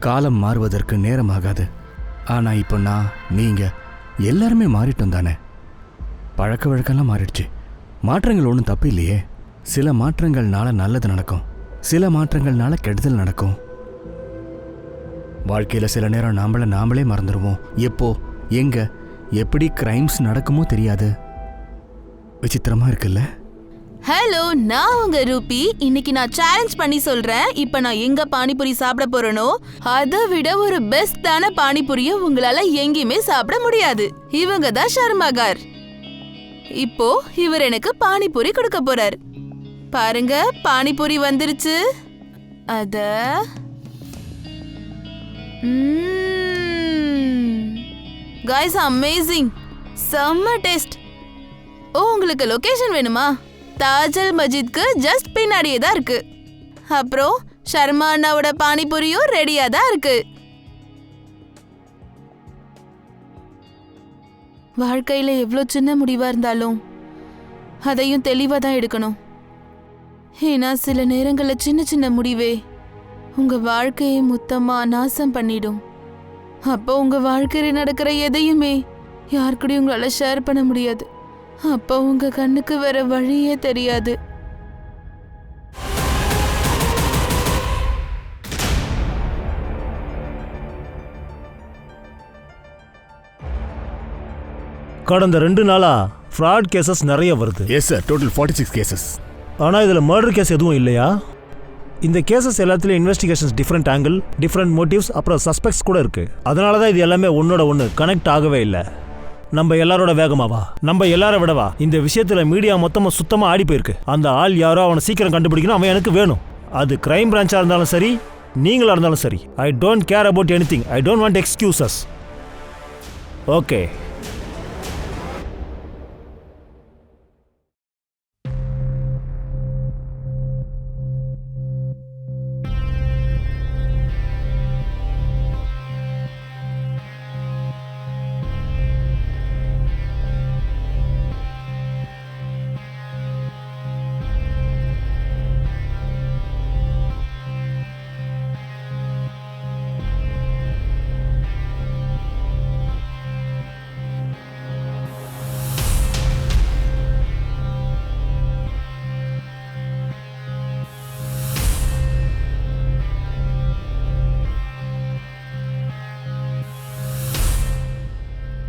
காலம் மாறுவதற்கு நேரமாகாது. ஆனா இப்போ நீங்க எல்லாருமே மாறிட்டோம் தானே. பழக்க வழக்கம்லாம் மாறிடுச்சு. மாற்றங்கள் ஒன்றும் தப்பு இல்லையே. சில மாற்றங்கள்னால நல்லது நடக்கும், சில மாற்றங்கள்னால கெடுதல் நடக்கும். வாழ்க்கையில சில நேரம் நாமளே மறந்துடுவோம். எப்போ எங்க எப்படி கிரைம்ஸ் நடக்குமோ தெரியாது. விசித்திரமா இருக்குல்ல? ஹலோ, நான் உங்க ரூபி. இன்னைக்கு நான் சேலஞ்ச் பண்ணி சொல்றேன். இப்ப நான் எங்க பானிபூரி சாப்பிட போறேனோ அதை விட ஒரு பெஸ்டான பானிபூரிய உங்களால எங்கேயுமே சாப்பிட முடியாது. இவங்க தான் ஷர்மாகார். இப்போ இவர் எனக்கு பானிபூரி கொடுக்க போறார். பாருங்க, பானிபூரி வந்துருச்சு. அத காய்ஸ், அமேசிங், செம்ம டேஸ்ட். ஓ, உங்களுக்கு லொகேஷன் வேணுமா? தாஜல் மஜித்க்கு ஜஸ்ட் பின்னாடியே தான் இருக்கு. அப்புறம் ஷர்மா அண்ணாவோட பானிபூரியும் ரெடியா தான் இருக்கு. வாழ்க்கையில எவ்வளோ சின்ன முடிவா இருந்தாலும் அதையும் தெளிவா தான் எடுக்கணும். ஏன்னா சில நேரங்கள்ல சின்ன சின்ன முடிவே உங்க வாழ்க்கையை மொத்தமா நாசம் பண்ணிடும். அப்போ உங்க வாழ்க்கையில நடக்கிற எதையுமே யாருக்கூடயும் உங்களால ஷேர் பண்ண முடியாது. அப்போ உங்க கண்ணுக்கு வேற வழியே தெரியாது. கடந்த 2 நாளா ஃப்ராட் கேசஸ் நிறைய வருது. Yes sir, total 46 cases. ஆனால் இதில் மர்டர் கேஸ் எதுவும் இல்லையா? இந்த கேசஸ் எல்லாத்துலேயும் investigations different angle, different motives, அப்புறம் சஸ்பெக்ட்ஸ் கூட இருக்குது. அதனால தான் இது எல்லாமே ஒன்னோட ஒன்று கனெக்ட் ஆகவே இல்லை. நம்ம எல்லாரோட வேகமாவா, நம்ம எல்லாரை விடவா இந்த விஷயத்தில் மீடியா மொத்தமாக சுத்தமாக ஆடி போயிருக்கு. அந்த ஆள் யாரோ, அவனை சீக்கிரம் கண்டுபிடிக்கணும். அவன் எனக்கு வேணும். அது கிரைம் பிரான்ச்சாக இருந்தாலும் சரி, நீங்களாக இருந்தாலும் சரி. I don't care about anything. I don't want excuses. Okay.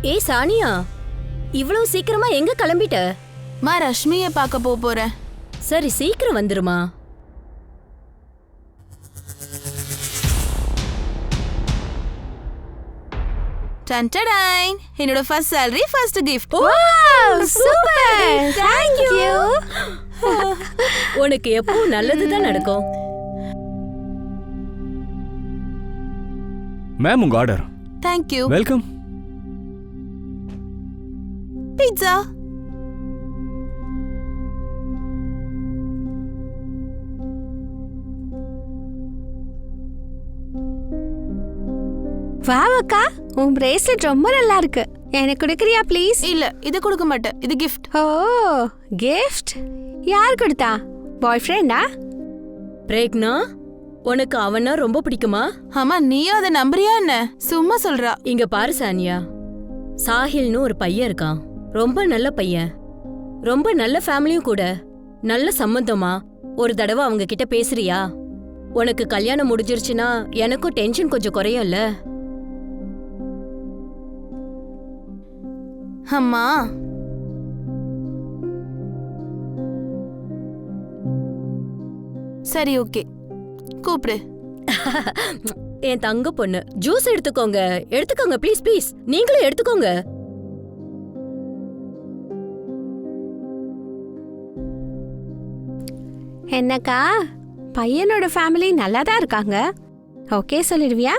ஏய் சானியா, இவ்வளவு சீக்கிரமா எங்க கிளம்பிட்ட? ரஷ்மிய பார்க்க போறேன். சரி, சீக்கிரம் வந்துருமா. என்னோட first salary, first gift. Wow, super. Thank you. உனக்கு எப்பவும் நல்லதுதான் நடக்கும். மேம், உங்க order. Thank you. Welcome. Pizza. Wow அக்கா, உன் பிரேஸ்லெட் ரொம்ப நல்லா இருக்கு. எனக்கு கொடுக்கறியா ப்ளீஸ்? இல்ல, இது கொடுக்க மாட்டேன். இது gift. ஓ, gift? யார் கொடுத்தா? பாய் ஃப்ரெண்டா? பிரேக்னா, உனக்கு அவனா ரொம்ப பிடிக்குமா? ஆமா, நீயும் அதை நம்புறியா என்ன? சும்மா சொல்றா. இங்க பாரு சானியா, சாஹில்னு ஒரு பையன் இருக்கான். ரொம்ப நல்ல பையன், ரொம்ப நல்ல ஃபேமிலியும் கூட. நல்ல சம்பந்தமா. ஒரு தடவை அவங்க கிட்ட பேசுறியா? உனக்கு கல்யாணம் முடிஞ்சிருச்சுன்னா எனக்கும் டென்ஷன் கொஞ்சம் குறையும்ல. அம்மா, சரி, ஓகே, கூப்பிடு. என் தங்க பொண்ணு, ஜூஸ் எடுத்துக்கோங்க. எடுத்துக்கோங்க ப்ளீஸ் ப்ளீஸ். நீங்களும் எடுத்துக்கோங்க. என்னக்கா, பையனோட ஃபேமிலி நல்லா தான் இருக்காங்க. ஓகே சொல்லிடுவியா?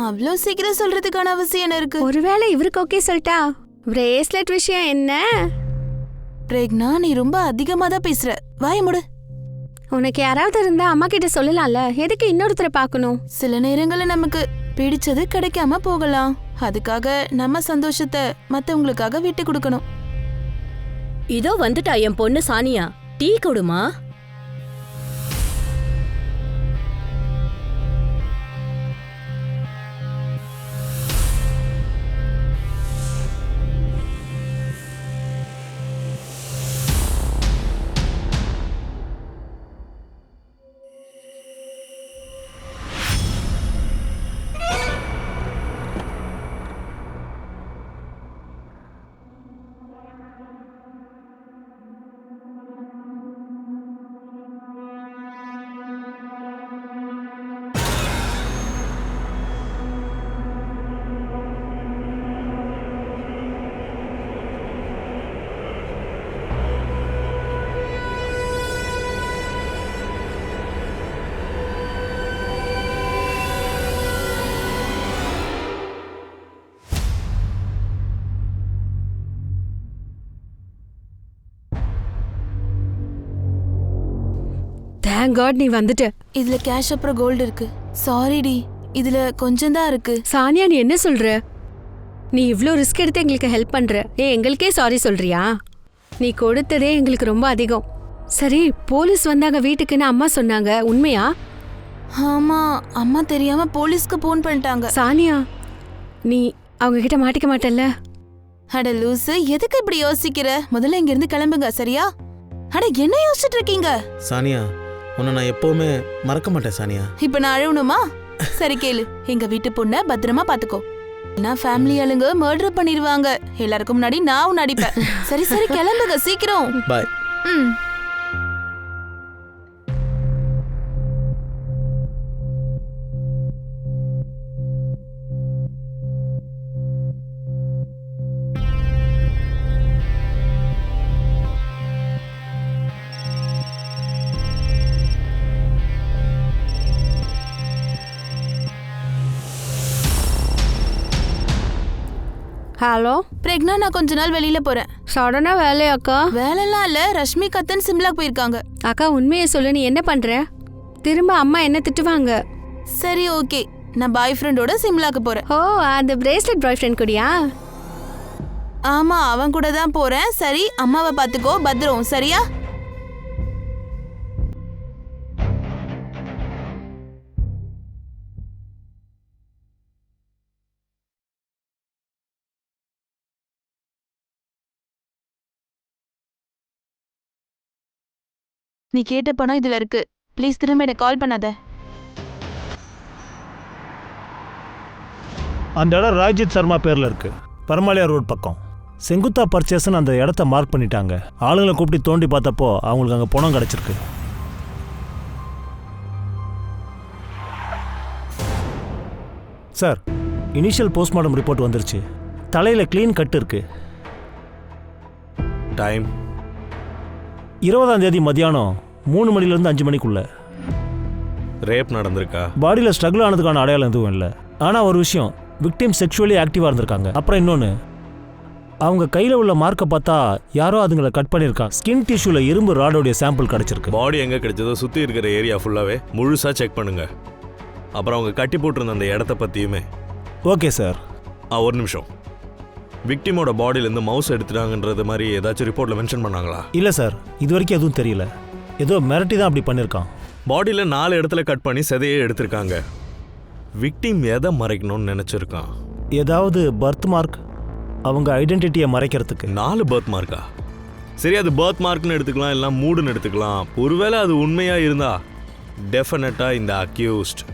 அவ்வளோ சீக்கிரம் சொல்றதுக்கான அவசியம் என்ன இருக்கு? ஒருவேளை இவருக்கு ஓகே சொல்லிட்டா பிரேஸ்லெட் விஷயம் என்ன? பிரேக்னா, நீ ரொம்ப அதிகமா தான் பேசுற. வாய மூடு. உனக்கு யாராவது இருந்தா அம்மா கிட்ட சொல்லலாம்ல. எதுக்கு இன்னொருத்தரை பார்க்கணும்? சில நேரங்களில் நமக்கு பிடிச்சது கிடைக்காம போகலாம். அதுக்காக நம்ம சந்தோஷத்தை மத்தவங்களுக்காக விட்டு கொடுக்கணும். இதோ வந்துட்டா என் பொண்ணு சானியா. டீ கொடுமா. தேங்க் காட் நீ வந்துட்ட. இதுல கேஷ் அப்புறம் கோல்டு இருக்கு. சாரிடி, இதுல கொஞ்சம் தான் இருக்கு. சானியா நீ என்ன சொல்ற? நீ இவ்ளோ ரிஸ்க் எடுத்து எங்களுக்கு ஹெல்ப் பண்ற. எங்களுக்கே சாரி சொல்றியா? நீ கொடுத்ததே எங்களுக்கு ரொம்ப அதிகம். சரி, போலீஸ் வந்தாங்க வீட்டுக்குன்னு அம்மா சொன்னாங்க, உண்மையா? ஆமா, அம்மா தெரியாம போலீஸ்க்கு போன் பண்ணிட்டாங்க. சானியா, நீ அவங்க கிட்ட மாட்டிக்க மாட்டல்ல? அட லூசு, எதுக்கு இப்படி யோசிக்கிற? முதல்ல இங்க இருந்து கிளம்புங்க, சரியா? அட என்ன யோசிச்சுட்டு இருக்கீங்க? சானியா, உன்னை நான் எப்பவுமே மறக்க மாட்டேன் சானியா. இப்ப நான் அழுவணுமா? சரி கேளு, எங்க வீட்டு பொண்ண பத்திரமா பாத்துக்கோ. நான் ஃபேமிலி ஆளுங்க மர்டர் பண்ணிடுவாங்க. எல்லாருக்கும் முன்னாடி நான் உன்னை அடிப்பேன். சரி சரி கிளம்புங்க சீக்கிரம். பாய். ம். ஹலோ பிரெக்னா, நான் கொஞ்ச நாள் வெளியில போறேன். சடனா வேலையாக்கா? வேலைலாம் இல்ல, ரஷ்மி கத்தன் சிம்லாக்கு போயிருக்காங்க. அக்கா உண்மையை சொல்லு, நீ என்ன பண்ற? திரும்ப அம்மா என்ன திட்டுவாங்க. சரி ஓகே, நான் பாய் ஃப்ரெண்டோட சிம்லாக்கு போறேன். ஓ, அந்த பிரேஸ்லெட் பாய் ஃப்ரெண்ட் கூடயா? ஆமா, அவன் கூட தான் போறேன். சரி, அம்மாவை பாத்துக்கோ, பத்திரம், சரியா? நீ கேட்ட பணம் இதுல இருக்கு. ப்ளீஸ் திரும்ப எனக்கு கால் பண்ணாத. அந்த இடம் ராஜித் சர்மா பேரில் இருக்கு, பரமாலியா ரோட் பக்கம். செங்குத்தா பர்ச்சேஸ்ன்னு அந்த இடத்த மார்க் பண்ணிட்டாங்க. ஆளுங்களை கூப்பிட்டு தோண்டி பார்த்தப்போ அவங்களுக்கு அங்கே பணம் கிடச்சிருக்கு. சார், இனிஷியல் போஸ்ட்மார்ட்டம் ரிப்போர்ட் வந்துருச்சு. தலையில் க்ளீன் கட் இருக்கு. டைம் 20ஆம் தேதி மதியானம் 3 மணிலேருந்து 5 மணிக்குள்ள. ரேப் நடந்திருக்கா? பாடியில் ஸ்ட்ரகிள் ஆனதுக்கான அடையாளம் எதுவும் இல்லை. ஆனால் ஒரு விஷயம், விக்டிம் செக்ஷுவலி ஆக்டிவாக இருந்திருக்காங்க. அப்புறம் இன்னொன்று, அவங்க கையில் உள்ள மார்க்கை பார்த்தா யாரோ அதுங்களை கட் பண்ணியிருக்காங்க. ஸ்கின் டிஷ்யூவில் இரும்பு ராடோடைய சாம்பிள் கிடச்சிருக்கு. பாடி எங்கே கிடைச்சதோ சுற்றி இருக்கிற ஏரியா ஃபுல்லாகவே முழுசாக செக் பண்ணுங்க. அப்புறம் அவங்க கட்டி போட்டிருந்த அந்த இடத்த பற்றியுமே. Okay sir. ஒரு நிமிஷம், விக்டிமோட பாடியிலேருந்து மவுஸ் எடுத்துட்டாங்கன்றது மாதிரி ஏதாச்சும் ரிப்போர்ட்டில் மென்ஷன் பண்ணாங்களா? இல்லை சார், இது வரைக்கும் எதுவும் தெரியல. ஏதோ மிரட்டி தான் அப்படி பண்ணியிருக்கான். பாடியில் 4 இடத்துல கட் பண்ணி சதையே எடுத்திருக்காங்க. விக்டிம் எதை மறைக்கணும்னு நினச்சிருக்கான்? ஏதாவது பர்த் மார்க், அவங்க ஐடென்டிட்டியை மறைக்கிறதுக்கு. 4 பர்த் மார்க்கா? சரி, அது பர்த் மார்க்னு எடுத்துக்கலாம், இல்லை மூடுன்னு எடுத்துக்கலாம். ஒருவேளை அது உண்மையாக இருந்தா டெஃபினட்டாக இந்த அக்யூஸ்ட்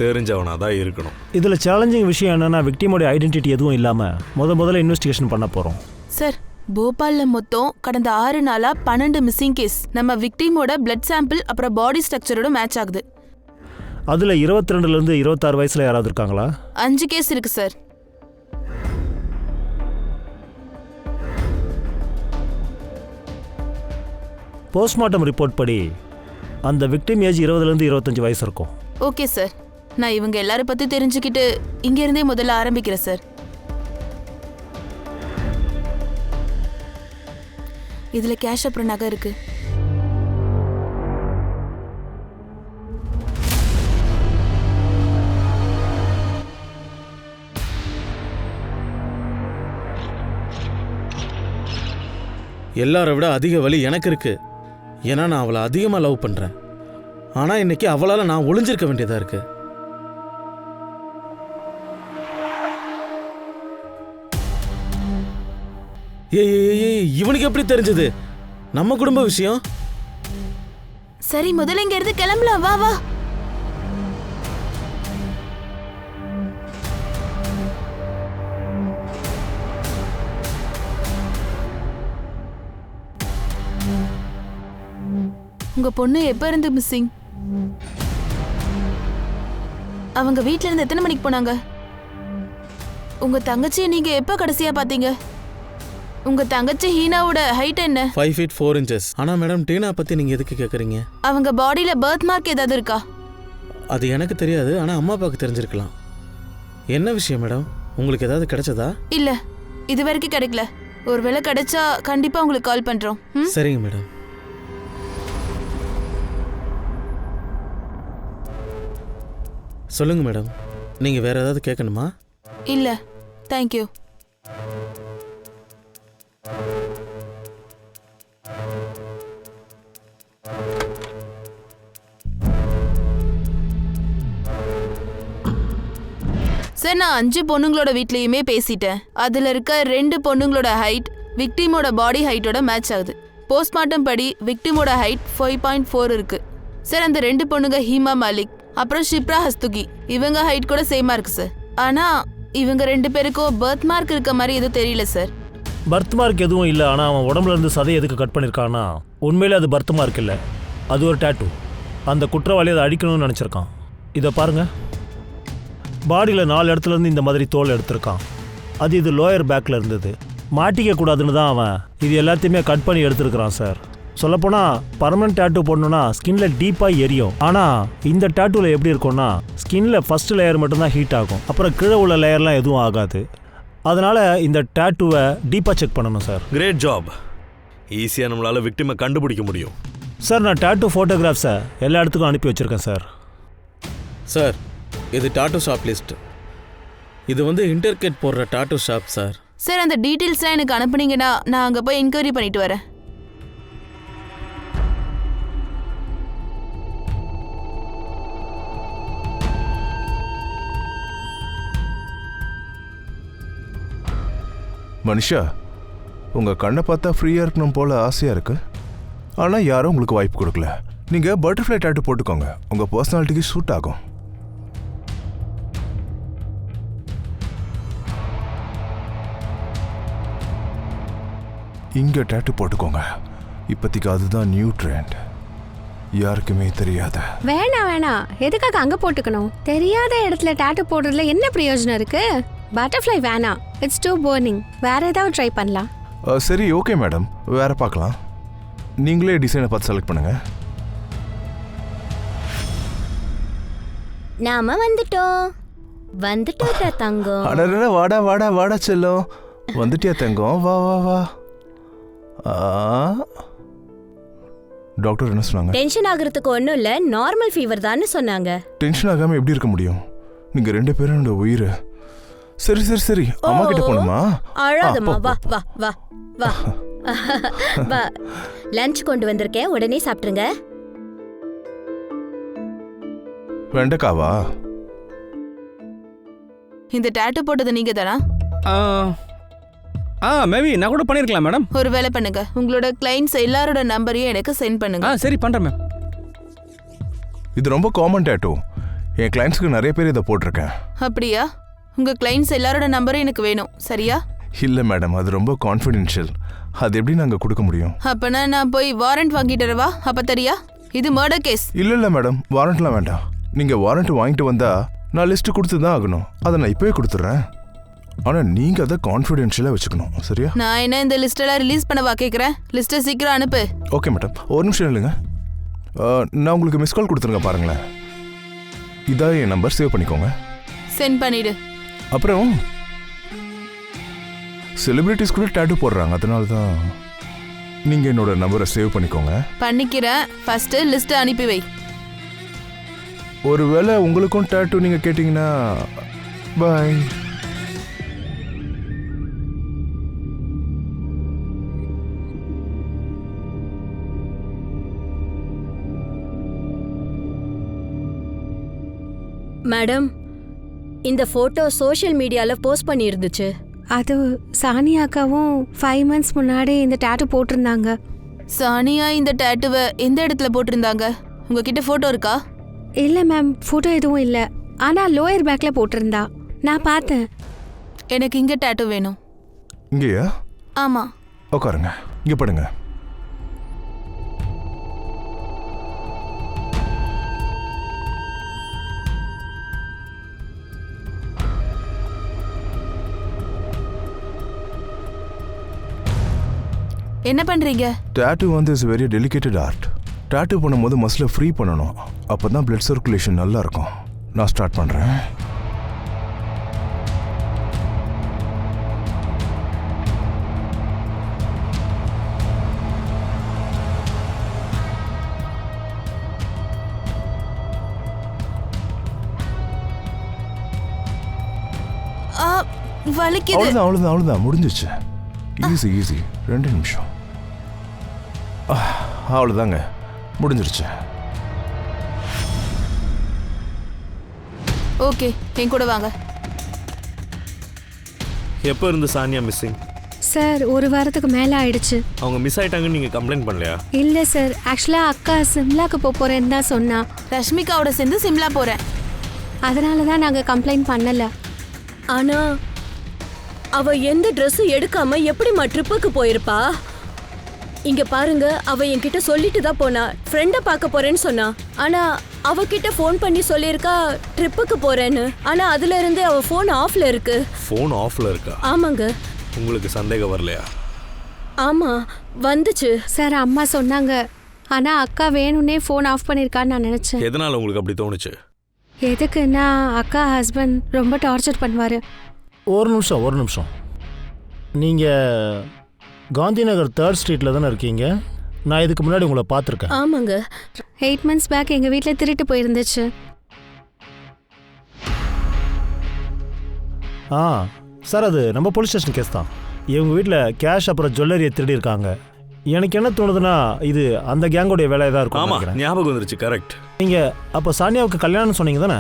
தெரிஞ்சவனாக தான் இருக்கணும். இதில் சேலஞ்சிங் விஷயம் என்னென்னா, விக்டிமோட ஐடென்டிட்டி எதுவும் இல்லாமல் முதல்ல இன்வெஸ்டிகேஷன் பண்ண போகிறோம். சார், போபால்ல மொத்தம் கடந்த 6 நாளா 12 மிஸ்ஸிங் கேஸ். நம்ம விக்டிமோட பிளட் சாம்பிள் அப்புறம் பாடி ஸ்ட்ரக்சரோட மேட்ச் ஆகுது. அதில் 22லேருந்து 26 வயசில் யாராவது இருக்காங்களா? 5 கேஸ் இருக்கு சார். போஸ்ட்மார்ட்டம் ரிப்போர்ட் படி அந்த விக்டிம் ஏஜ் 20லேருந்து 25 வயசு இருக்கும். ஓகே சார், நான் இவங்க எல்லாரும் பத்தி தெரிஞ்சுக்கிட்டு இங்க இருந்தே முதல்ல ஆரம்பிக்கிறேன் சார். இதுல கேஷ் அப்புறம் நகை இருக்கு. எல்லாரை விட அதிக வலி எனக்கு இருக்கு. ஏன்னா நான் அவளை அதிகமாக லவ் பண்ணுறேன். ஆனால் இன்னைக்கு அவளால் நான் ஒளிஞ்சிருக்க வேண்டியதாக இருக்கு. ஏய், இவனுக்கு எப்படி தெரிஞ்சது நம்ம குடும்ப விஷயம்? சரி, முதல்ல இங்க இருந்து கிளம்பலாம், வா வா. உங்க பொண்ணு எப்ப இருந்து மிஸ்ஸிங்? அவங்க வீட்ல இருந்து எத்தனை மணிக்கு போனாங்க? உங்க தங்கச்சியை நீங்க எப்ப கடைசியா பாத்தீங்க? உங்க தங்கச்சி ஹீனாவோட ஹைட் என்ன? 5 feet 4 inches. ஆனா மேடம், டீனா பத்தி நீங்க எதுக்கு கேக்குறீங்க? அவங்க பாடியில பர்த் மார்க் ஏதாவது இருக்கா? அது எனக்கு தெரியாது, ஆனா அம்மா அப்பாவுக்கு தெரிஞ்சிருக்கலாம். என்ன விஷயம் மேடம்? உங்களுக்கு ஏதாவது கிடைச்சதா? இல்ல, இது வரைக்கும் கிடைக்கல. ஒருவேளை கிடைச்சா கண்டிப்பா உங்களுக்கு கால் பண்றோம். சரிங்க மேடம். சொல்லுங்க மேடம், நீங்கள் வேற ஏதாவது கேட்கணுமா? இல்ல, தேங்க்யூ. சார், நான் 5 பொண்ணுங்களோட வீட்லயுமே பேசிட்டேன். அதுல இருக்க 2 பொண்ணுங்களோட ஹைட் விக்டிமோட பாடி ஹைட்டோட மேட்ச் ஆகுது. போஸ்ட்மார்ட்டம் படி விக்டிமோட ஹைட் 5.4 இருக்கு. சார், அந்த 2 பொண்ணுங்க ஹீமா மாலிக் அப்புறம் ஷிப்ரா ஹஸ்துகி, இவங்க ஹைட் கூட சேமா இருக்கு சார். ஆனா இவங்க 2 பேருக்கும் பர்த் மார்க் இருக்க மாதிரி எதுவும் தெரியல சார். பர்த் மார்க் எதுவும் இல்லை, ஆனால் அவன் உடம்புல இருந்து சதை எதுக்கு கட் பண்ணியிருக்கான்னா உண்மையிலே அது பர்த் மார்க் இல்லை, அது ஒரு டேட்டூ. அந்த குற்றவாளி அதை அடிக்கணும்னு நினச்சிருக்கான். இதை பாருங்க, பாடியில் 4 இடத்துலேருந்து இந்த மாதிரி தோல் எடுத்திருக்கான். அது இது லோயர் பேக்கில் இருந்தது. மாட்டிக்க கூடாதுன்னு தான் அவன் இது எல்லாத்தையுமே கட் பண்ணி எடுத்துருக்கிறான் சார். சொல்லப்போனால் பர்மனன்ட் டேட்டூ போடணுன்னா ஸ்கின்ல டீப்பாக எரியும். ஆனால் இந்த டேட்டூவில் எப்படி இருக்கும்னா ஸ்கின்ல ஃபர்ஸ்ட் லேயர் மட்டும்தான் ஹீட் ஆகும், அப்புறம் கீழே உள்ள லேயர்லாம் எதுவும் ஆகாது. அதனால் இந்த டேட்டூவை டீப்பாக செக் பண்ணணும் சார். Great job. ஈஸியாக நம்மளால் விக்டிமை கண்டுபிடிக்க முடியும். சார், நான் டேட்டூ ஃபோட்டோகிராஃப்ஸை எல்லா இடத்துக்கும் அனுப்பி வச்சுருக்கேன் சார். சார், இது டாட்டூ ஷாப் லிஸ்ட். இது வந்து இன்டர்கேட் போடுற டாட்டூ ஷாப் சார். சார், அந்த டீட்டெயில்ஸ்லாம் எனக்கு அனுப்புனீங்கன்னா நான் அங்கே போய் என்கொயரி பண்ணிட்டு வரேன். மனுஷா, உங்கள் கண்ணை பார்த்தா ஃப்ரீயாக இருக்கணும் போல் ஆசையாக இருக்குது. ஆனால் யாரும் உங்களுக்கு வாய்ப்பு கொடுக்கல. நீங்கள் பட்டர்ஃப்ளை டேட்டூ போட்டுக்கோங்க, உங்கள் பர்சனாலிட்டிக்கு சூட் ஆகும். இங்கே டேட்டூ போட்டுக்கோங்க. இப்போதைக்கு அதுதான் நியூ ட்ரெண்ட், யாருக்குமே தெரியாத. வேணாம், எதுக்காக அங்க போட்டுக்கணும்? தெரியாத இடத்துல டாட்டூ போடுறதுல என்ன பிரயோஜனம் இருக்கு? பட்டர்ஃப்ளை வேணாம், இட்ஸ் டூ போர்னிங். வேற ஏதாவது ட்ரை பண்ணலாம். சரி, ஓகே மேடம், வேற பார்க்கலாம். நீங்களே டிசைனை பார்த்து செலக்ட் பண்ணுங்க. நாம வந்துட்டோம் தங்கம். அடடா, வாடா வாடா வாடா செல்லம், வந்துட்டியா தங்கம்? வா வா வா. டாக்டர் என்ன சொன்னாங்க? டென்ஷன் ஆகுறதுக்கு ஒன்றும் இல்லை, நார்மல் ஃபீவர் தான்னு சொன்னாங்க. டென்ஷன் ஆகாம எப்படி இருக்க முடியும்? நீங்க 2 பேரும் என்னோட உயிர். சரி சரி சரி, அம்மா கிட்ட போணுமா? அழாதம்மா, வா வா வா வா வா. லஞ்ச் கொண்டு வந்திருக்கேன், உடனே சாப்பிட்டுருங்க. வெண்டைக்காவா? இந்த டாட்டூ போட்டது நீங்க தானா? மேபி நான் கூட பண்ணியிருக்கலாம் மேடம். ஒரு வேலை பண்ணுங்க, உங்களோட கிளைண்ட்ஸ் எல்லாரோட நம்பரையும் எனக்கு சென்ட் பண்ணுங்க. சரி, பண்ணுறேன் மேம். இது ரொம்ப காமன் டேட்டூ. என் கிளைண்ட்ஸ்க்கு நிறைய பேர் இதை போட்டிருக்கேன். அப்படியா? உங்க கிளைண்ட்ஸ் எல்லாரோட நம்பரும் எனக்கு வேணும், சரியா? இல்லை மேடம், அது ரொம்ப கான்ஃபிடென்ஷியல். அது எப்படி நாங்கள் கொடுக்க முடியும்? அப்பனா நான் போய் வாரண்ட் வாங்கிட்டு வரவா? அப்ப தெரியா, இது மர்டர் கேஸ். இல்லை மேடம், வாரண்ட்லாம் வேண்டாம். நீங்கள் வாரண்ட் வாங்கிட்டு வந்தா நான் லிஸ்ட்டு கொடுத்து தான் ஆகணும். அதை நான் இப்போவே கொடுத்துட்றேன். ஆனால் நீங்கள் அதை கான்ஃபிடென்ஷியலாக வச்சுக்கணும், சரியா? நான் என்ன இந்த லிஸ்டெல்லாம் ரிலீஸ் பண்ணவா கேட்குறேன்? லிஸ்ட்டை சீக்கிரம் அனுப்பு. ஓகே மேடம், ஒரு நிமிஷம் இல்லைங்க. நான் உங்களுக்கு மிஸ் கால் கொடுத்துருங்க, பாருங்களேன். இதான் என் நம்பர், சேவ் பண்ணிக்கோங்க. சென்ட் பண்ணிடு. அப்புறம் செலிபிரிட்டிஸ் கூட டேட்டூ போடுறாங்க, அதனால தான் நீங்கள் என்னோட நம்பரை சேவ் பண்ணிக்கோங்க. பண்ணிக்கிறேன், ஃபர்ஸ்ட் லிஸ்ட்டை அனுப்பி வை. ஒருவேளை உங்களுக்கும் டேட்டூ நீங்கள் கேட்டிங்கன்னா பாய். மேடம், இந்த போட்டோ சோஷியல் மீடியால போஸ்ட் பண்ணி இருந்துச்சு. அது சானியா அக்காவும் 5 months முன்னாடி இந்த டாட்டூ போட்டிருந்தாங்க. சானியா இந்த டாட்டூவை எந்த இடத்துல போட்டிருந்தாங்க? உங்ககிட்ட போட்டோ இருக்கா? இல்லை மேம், ஃபோட்டோ எதுவும் இல்லை. ஆனால் லோயர் பேக்ல போட்டிருந்தா, நான் பார்த்தேன். எனக்கு இங்கே டாட்டூ வேணும். இங்கேயா? ஆமாம். உட்காருங்க, இங்கே படுங்க. என்ன பண்ணுறீங்க? டாட்டூ வந்து is very delegated art. Tattoo பண்ணும்போது மசிலை ஃப்ரீ பண்ணணும், அப்போ தான் பிளட் சர்க்குலேஷன் நல்லா இருக்கும். நான் ஸ்டார்ட் பண்ணுறேன். ஆ, வலிக்குது. அவ்வளோதான் முடிஞ்சிச்சு. ஈஸி 2 நிமிஷம். அவ்வளோதாங்க, முடிஞ்சிருச்சு. ஓகே, என் கூட வாங்க. எப்போ இருந்து சானியா மிஸ்ஸிங்? சார் 1 வாரத்துக்கு மேலே ஆயிடுச்சு. அவங்க மிஸ் ஆயிட்டாங்கன்னு நீங்கள் கம்ப்ளைண்ட் பண்ணலையா? இல்லை சார், ஆக்சுவலாக அக்கா சிம்லாக்கு போகிறேன்னு தான் சொன்னா. ரஷ்மிகாவோட சேர்ந்து சிம்லா போறேன். அதனால தான் நாங்கள் கம்ப்ளைண்ட் பண்ணலை. ஆனா அவ எந்த ட்ரெஸ்ஸும் எடுக்காம எப்படிம்மா ட்ரிப்புக்கு போயிருப்பா? இங்க பாருங்க, அவ என்கிட்ட சொல்லிட்டு தான் போனா, ஃப்ரெண்டை பார்க்க போறேன்னு சொன்னா. ஆனா அவகிட்ட ஃபோன் பண்ணி சொல்லியிருக்கா ட்ரிப்புக்கு போறேன்னு. ஆனா அதுல இருந்து அவ ஃபோன் ஆஃப்ல இருக்கு. ஃபோன் ஆஃப்ல இருக்கா? ஆமாங்க. உங்களுக்கு சந்தேகம் வரலையா? ஆமா, வந்துச்சு சார். அம்மா சொன்னாங்க, ஆனால் அக்கா வேணும்னே ஃபோன் ஆஃப் பண்ணியிருக்கான்னு நான் நினச்சேன். எதனால உங்களுக்கு அப்படி தோணுச்சு? எதுக்குன்னா அக்கா ஹஸ்பண்ட் ரொம்ப டார்ச்சர் பண்ணுவார். ஒரு நிமிஷம். நீங்கள் காந்தி நகர் 3rd ஸ்ட்ரீட்டில் தானே இருக்கீங்க? நான் இதுக்கு முன்னாடி உங்களை பார்த்துருக்கேன். ஆமாங்க. 8 months பேக் எங்கள் வீட்டில் திருட்டு போயிருந்துச்சு. சார், அது நம்ம போலீஸ் ஸ்டேஷன் கேஸ் தான். இவங்க வீட்டில் கேஷ் அப்புறம் ஜுவல்லரியை திருடி இருக்காங்க. எனக்கு என்ன தோணுதுன்னா இது அந்த கேங்கோடைய வேலையாக தான் இருக்கும். ஆமாம், ஞாபகம் வந்துருச்சு. கரெக்ட். நீங்கள் அப்போ சானியாவுக்கு கல்யாணம் சொன்னீங்க தானே?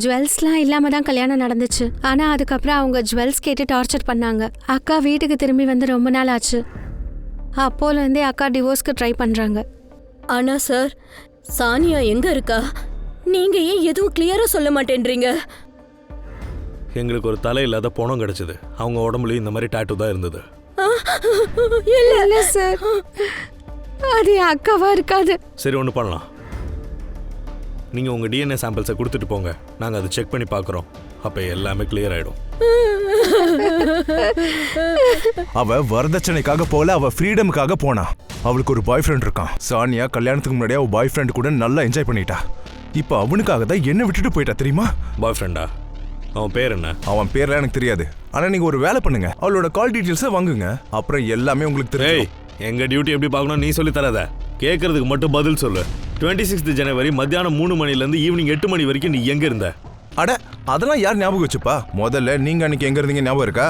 ஜுவல்ஸ்லாம் இல்லாமல் தான் கல்யாணம் நடந்துச்சு. ஆனால் அதுக்கப்புறம் அவங்க ஜுவல்ஸ் கேட்டு டார்ச்சர் பண்ணாங்க. அக்கா வீட்டுக்கு திரும்பி வந்து ரொம்ப நாள் ஆச்சு. அப்போலேருந்தே அக்கா டிவோர்ஸ்க்கு ட்ரை பண்ணுறாங்க. ஆனா சார், சானியா எங்க இருக்கா? நீங்க ஏன் எதுவும் கிளியரா சொல்ல மாட்டேன்றீங்க? எங்களுக்கு ஒரு தலை இல்லாத பணம் கிடைச்சது. அவங்க உடம்புலயும் இந்த மாதிரி டாட்டூ தான் இருந்தது. இல்லை சார், அது என் அக்காவா இருக்காது. சரி, ஒன்று பண்ணலாம். நீங்கள் உங்கள் டிஎன்ஏ சாம்பிள்ஸை கொடுத்துட்டு போங்க, நாங்கள் அதை செக் பண்ணி பார்க்குறோம். அப்போ எல்லாமே கிளியர் ஆகிடும். அவ வரதட்சணைக்காக போல, அவ ஃப்ரீடமுக்காக போனா. அவளுக்கு ஒரு பாய் ஃப்ரெண்ட் இருக்கான். சானியா கல்யாணத்துக்கு முன்னாடியே அவ பாய் ஃப்ரெண்ட் கூட நல்லா என்ஜாய் பண்ணிட்டா. இப்போ அவனுக்காக தான் என்ன விட்டுட்டு போயிட்டா தெரியுமா? பாய் ஃப்ரெண்டா? அவன் பேர் என்ன? அவன் பேர்லாம் எனக்கு தெரியாது. ஆனா நீங்க ஒரு வேலை பண்ணுங்க, அவளோட கால் டீடைல்ஸை வாங்குங்க. அப்புறம் எல்லாமே உங்களுக்கு தெரியும். எங்க டியூட்டி எப்படி பார்க்கணும் நீ சொல்லி தராத. கேட்கறதுக்கு மட்டும் பதில் சொல்லு. 26 ஜனவரி மத்தியானம் 3 மணிலேருந்து ஈவினிங் 8 மணி வரைக்கும் நீ எங்க இருந்த? அட, அதெல்லாம் யார் ஞாபகம் வச்சுப்பா? முதல்ல நீங்க அன்னைக்கு எங்க இருந்தீங்க ஞாபகம் இருக்கா?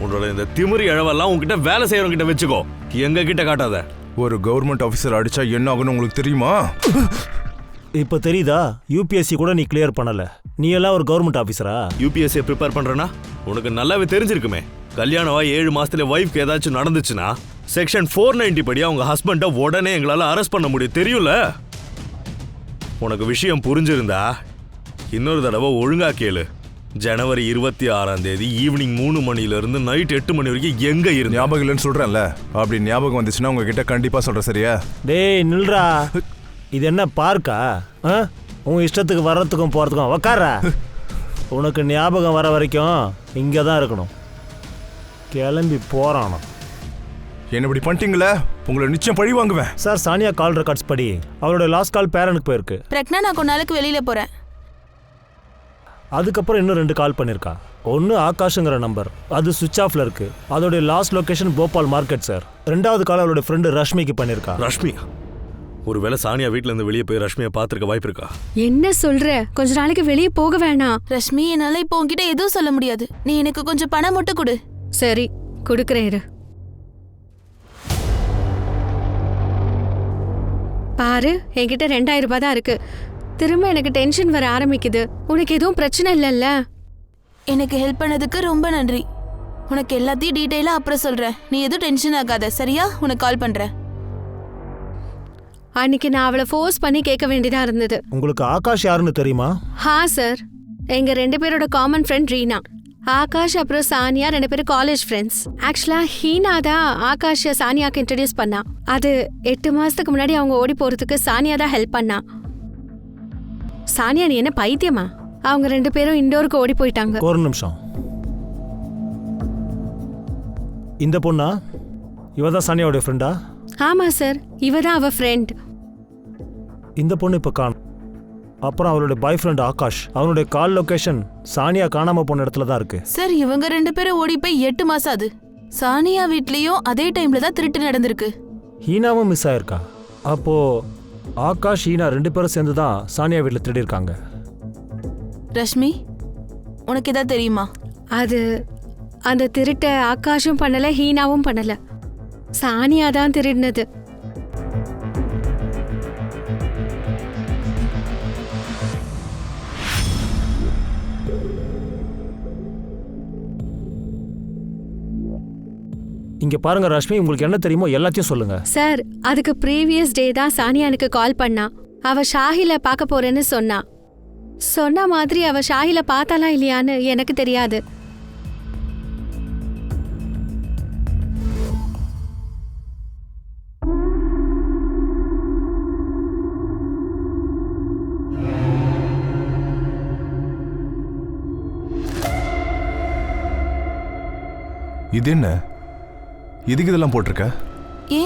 உன்னோட இந்த திமிரி இழவெல்லாம் உங்ககிட்ட வேலை செய்யறவங்க கிட்ட வச்சுக்கோ, எங்க கிட்ட காட்டாத. ஒரு கவர்மெண்ட் ஆஃபீஸர் அடிச்சா என்ன ஆகும்னு உங்களுக்கு தெரியுமா? இப்போ தெரியுதா? யூபிஎஸ்சி கூட நீ கிளியர் பண்ணல. நீ எல்லாம் ஒரு கவர்மெண்ட் ஆஃபீஸரா? யூபிஎஸ்சியை ப்ரிப்பேர் பண்றேன்னா உனக்கு நல்லாவே தெரிஞ்சிருக்குமே. கல்யாணம் 7 மாசத்துல ஒய்ஃப்க்கு ஏதாச்சும் நடந்துச்சுன்னா செக்ஷன் 490 படி அவங்க ஹஸ்பண்டை உடனே எங்களால் அரெஸ்ட் பண்ண முடியும், தெரியும்ல? உனக்கு விஷயம் புரிஞ்சிருந்தா இன்னொரு தடவை ஒழுங்கா கேளு. ஜனவரி 26ஆம் தேதி ஈவினிங் 3 மணிலிருந்து நைட் 8 மணி வரைக்கும் எங்க இருந்து? ஞாபகம் இல்லைன்னு சொல்றேன்ல, அப்படி ஞாபகம் வந்துச்சுன்னா உங்ககிட்ட கண்டிப்பா சொல்றேன், சரியா? டேய் நில்றா, இது என்ன பார்க்கா? உன் இஷ்டத்துக்கு வர்றதுக்கும் போகிறதுக்கும் உக்காரா. உனக்கு ஞாபகம் வர வரைக்கும் இங்கே தான் இருக்கணும். கிளம்பி போகிறானோ. என்ன இப்படி பண்ணிட்டீங்களே, உங்களை நிச்சயம் பழி வாங்குவேன். சார், சானியா கால் ரெக்கார்ட்ஸ் படி அவரோட லாஸ்ட் கால் பேரனுக்கு போயிருக்கு. பிரக்னா, நான் கொஞ்ச நாளுக்கு வெளியில போறேன். அதுக்கப்புறம் இன்னும் 2 கால் பண்ணியிருக்கா. ஒன்று ஆகாஷுங்கிற நம்பர், அது சுவிட்ச் ஆஃப்ல இருக்கு. அதோடைய last location Bhopal market sir. 2வது கால் அவரோட ஃப்ரெண்டு ரஷ்மிக்கு பண்ணியிருக்கா. ரஷ்மி? ஒருவேளை சானியா வீட்ல இருந்து வெளியே போய் ரஷ்மியை பார்த்துருக்க வாய்ப்பு இருக்கா? என்ன சொல்ற? கொஞ்ச நாளைக்கு வெளியே போக வேணாம். ரஷ்மி, என்னால இப்போ உன்கிட்ட எதுவும் சொல்ல முடியாது. நீ எனக்கு கொஞ்சம் பணம் மட்டும் கொடு. சரி, கொடுக்குறேன் இரு. பாரு, என்கிட்ட 2000 ரூபாய் தான் இருக்கு. திரும்ப எனக்கு டென்ஷன் வர ஆரம்பிக்குது. உனக்கு எதுவும் பிரச்சனை இல்லைல்ல? எனக்கு ஹெல்ப் பண்ணதுக்கு ரொம்ப நன்றி. உனக்கு எல்லாத்தையும் டீட்டெயிலாக அப்புறம் சொல்கிறேன். நீ எதுவும் டென்ஷன் ஆகாத, சரியா? உனக்கு கால் பண்ணுறேன். அன்னைக்கு நான் அவளை ஃபோர்ஸ் பண்ணி கேட்க வேண்டியதா இருந்தது. உங்களுக்கு ஆகாஷ் யாருன்னு தெரியுமா? சார், எங்க 2 பேரோட காமன் ஃப்ரெண்ட் ரீனா. ஆகாஷ் அப்புறம் சானியா 2 பேரும் காலேஜ் ஃப்ரெண்ட்ஸ். ஆக்சுவலா ஹீனா தான் ஆகாஷ் சானியாக்கு இன்ட்ரடியூஸ் பண்ணா. அது 8 மாசத்துக்கு முன்னாடி அவங்க ஓடி போறதுக்கு சானியா தான் ஹெல்ப் பண்ணா. சானியா, நீ என்ன பைத்தியமா? அவங்க 2 பேரும் இண்டோருக்கு ஓடி போயிட்டாங்க. ஒரு நிமிஷம். இந்த பொண்ணா? இவதான் சானியாவோட ஃப்ரெண்டா? ஆமா சார், இவ தான் அவ ஃப்ரெண்ட். இந்த பொண்ணு இப்போ காணும். அப்புறம் அவளுடைய பாய் ஃப்ரெண்ட் ஆகாஷ், அவனுடைய கால் லொகேஷன் சானியா காணாம போன இடத்துல தான் இருக்கு. சார், இவங்க 2 பேரும் ஓடி போய் 8 மாசம் ஆகுது. சானியா வீட்லயும் அதே டைம்ல தான் திருட்டு நடந்திருக்கு. ஹீனாவும் மிஸ் ஆயிருக்கா? அப்போ ஆகாஷ் ஹீனா 2 பேரும் சேர்ந்து தான் சானியா வீட்டில் திருடி இருக்காங்க. ரஷ்மி, உனக்கு ஏதாவது தெரியுமா? அது அந்த திருட்ட ஆகாஷும் பண்ணல, ஹீனாவும் பண்ணல. சானியா தான் திருடினது. இங்க பாருங்க ரஷ்மி, உங்களுக்கு என்ன தெரியுமோ எல்லாத்தையும் சொல்லுங்க. சார், அதுக்கு ப்ரீவியஸ் டே தான் சானியா எனக்கு கால் பண்ணா. அவ ஷாஹில பார்க்க போறேன்னு சொன்னா. சொன்ன மாதிரி அவ ஷாஹில பார்த்தாலா இல்லையான்னு எனக்கு தெரியாது. இது என்ன? இதுக்கு இதெல்லாம் போட்டிருக்க? ஏ,